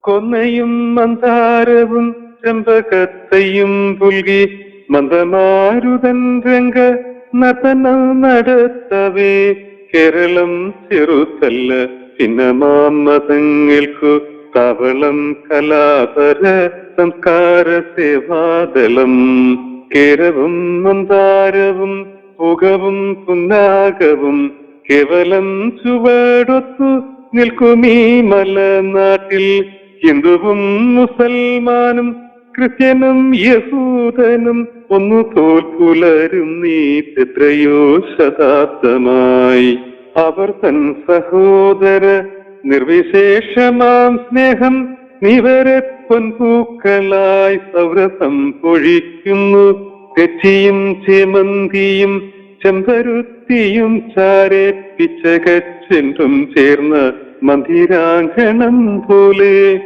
കൊന്നയും മന്ദാരവും ചെമ്പകത്തെയും പുൽകി മന്ദമാരുതൻ രംഗ നതനം നടത്തവേ. കേരളം ചെറുതല്ല ചിന്നമാമതങ്ങൾക്കു തവളം കലാപര സംസ്കാര സേവാദളം. കേരവും മന്ദാരവും പുകവും പുന്നാകവും കേവലം ചുവടൊത്തു നിൽക്കുമീ മലനാട്ടിൽ. ഹിന്ദുവും മുസൽമാനും ക്രിസ്ത്യനും യഹൂദനും ഒന്നു തോൽപ്പുലരും നീ എത്രയോ ശതാബ്ദമായി. അവർ തൻ സഹോദര നിർവിശേഷമാം സ്നേഹം നിവരെ പൊൻപൂക്കളായി സൗരസം പൊഴിക്കുന്നു. തെച്ചിയും ചേമന്തിയും ചെമ്പരുത്തിയും ചാരേപ്പിച്ചകച്ചെന്റും ചേർന്ന മന്ദിരാങ്കണം പോലെ.